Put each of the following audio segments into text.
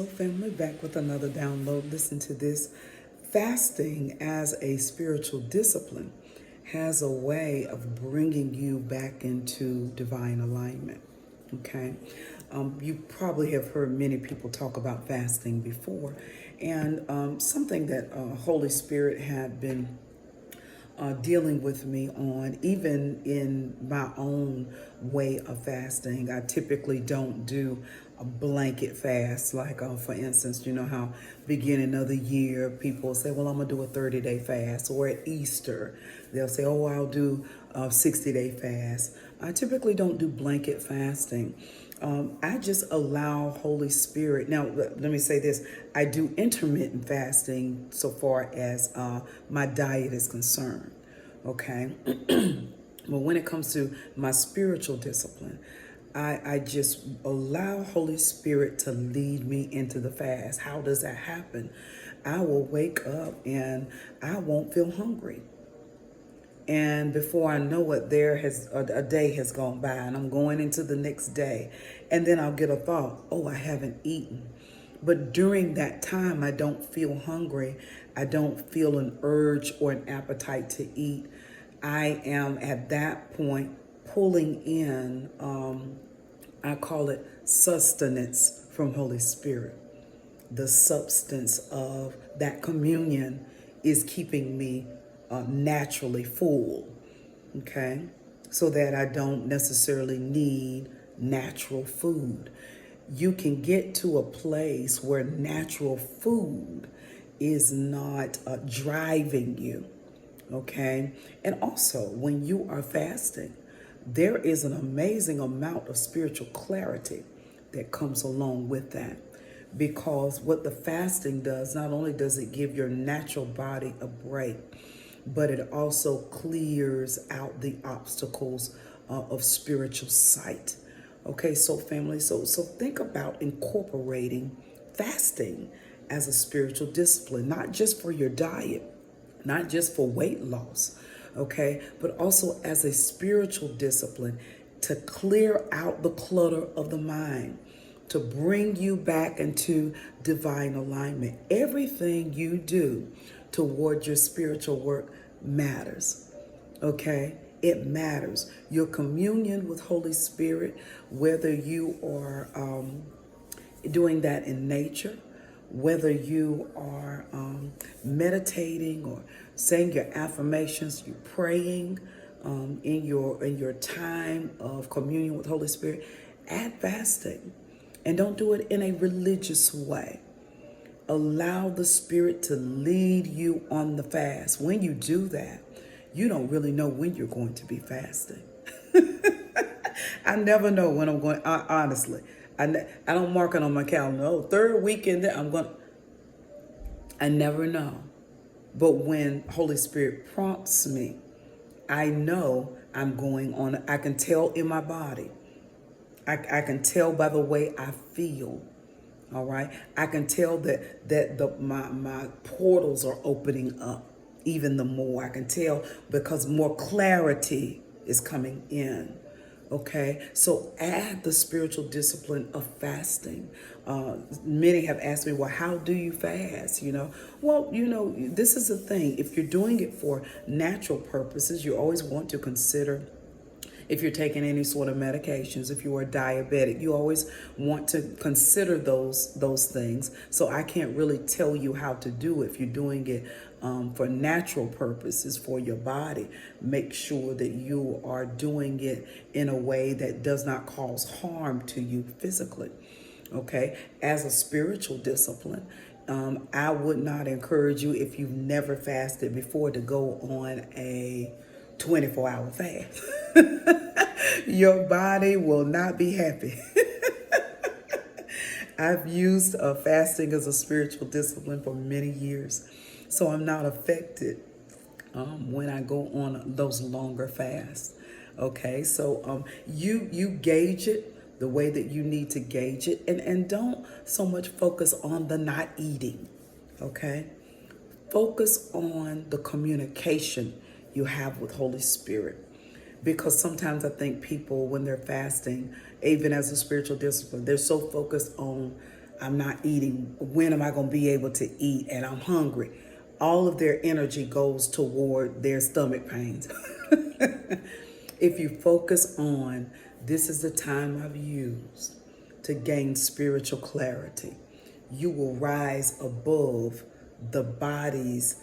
Family, back with another download. Listen to this. Fasting as a spiritual discipline has a way of bringing you back into divine alignment. Okay. You probably have heard many people talk about fasting before, and something that Holy Spirit had been dealing with me on, even in my own way of fasting. I typically don't do a blanket fast. Like, for instance, you know how beginning of the year people say, well, I'm going to do a 30-day fast. Or at Easter, they'll say, oh, I'll do a 60-day fast. I typically don't do blanket fasting. I just allow Holy Spirit. Now, let me say this. I do intermittent fasting so far as my diet is concerned. Okay. But when it comes to my spiritual discipline, I just allow Holy Spirit to lead me into the fast. How does that happen? I will wake up and I won't feel hungry. And before I know it, a day has gone by and I'm going into the next day. And then I'll get a thought, oh, I haven't eaten. But during that time, I don't feel hungry. I don't feel an urge or an appetite to eat. I am at that point pulling in, I call it sustenance from Holy Spirit. The substance of that communion is keeping me naturally full, okay? So that I don't necessarily need natural food. You can get to a place where natural food is not driving you, okay? And also, when you are fasting, there is an amazing amount of spiritual clarity that comes along with that. Because what the fasting does, not only does it give your natural body a break, but it also clears out the obstacles of spiritual sight. Okay, so family, so think about incorporating fasting as a spiritual discipline, not just for your diet, not just for weight loss, okay, but also as a spiritual discipline to clear out the clutter of the mind, to bring you back into divine alignment. Everything you do toward your spiritual work matters, okay? It matters. Your communion with Holy Spirit, whether you are doing that in nature, whether you are meditating or saying your affirmations, you're praying in your time of communion with Holy Spirit, add fasting. And don't do it in a religious way. Allow the Spirit to lead you on the fast. When you do that, you don't really know when you're going to be fasting. I never know when I'm going, honestly. I don't mark it on my calendar. Oh, third weekend, I'm going. I never know. But when Holy Spirit prompts me, I know I'm going on. I can tell in my body. I can tell by the way I feel. All right. I can tell that my portals are opening up even the more. I can tell because more clarity is coming in. Okay, so add the spiritual discipline of fasting. Many have asked me, well, how do you fast? Well, this is the thing. If you're doing it for natural purposes, you always want to consider if you're taking any sort of medications, if you are diabetic, you always want to consider those things. So I can't really tell you how to do it. If you're doing it for natural purposes for your body, make sure that you are doing it in a way that does not cause harm to you physically. Okay, as a spiritual discipline, I would not encourage you, if you've never fasted before, to go on a 24-hour fast. Your body will not be happy. I've used fasting as a spiritual discipline for many years, so I'm not affected when I go on those longer fasts. Okay, so you gauge it the way that you need to gauge it, and don't so much focus on the not eating. Okay, focus on the communication you have with Holy Spirit. Because sometimes I think people, when they're fasting, even as a spiritual discipline, they're so focused on I'm not eating. When am I going to be able to eat? And I'm hungry. All of their energy goes toward their stomach pains. If you focus on, this is the time I've used to gain spiritual clarity, you will rise above the body's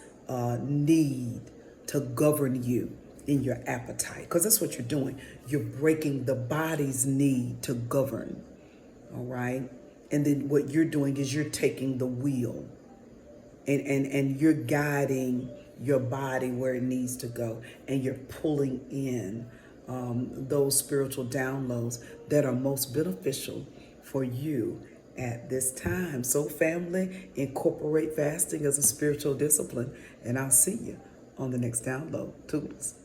need to govern you in your appetite. Because that's what you're doing. You're breaking the body's need to govern. All right. And then what you're doing is you're taking the wheel and you're guiding your body where it needs to go. And you're pulling in those spiritual downloads that are most beneficial for you at this time. So, family, incorporate fasting as a spiritual discipline, and I'll see you on the next download. Toodles.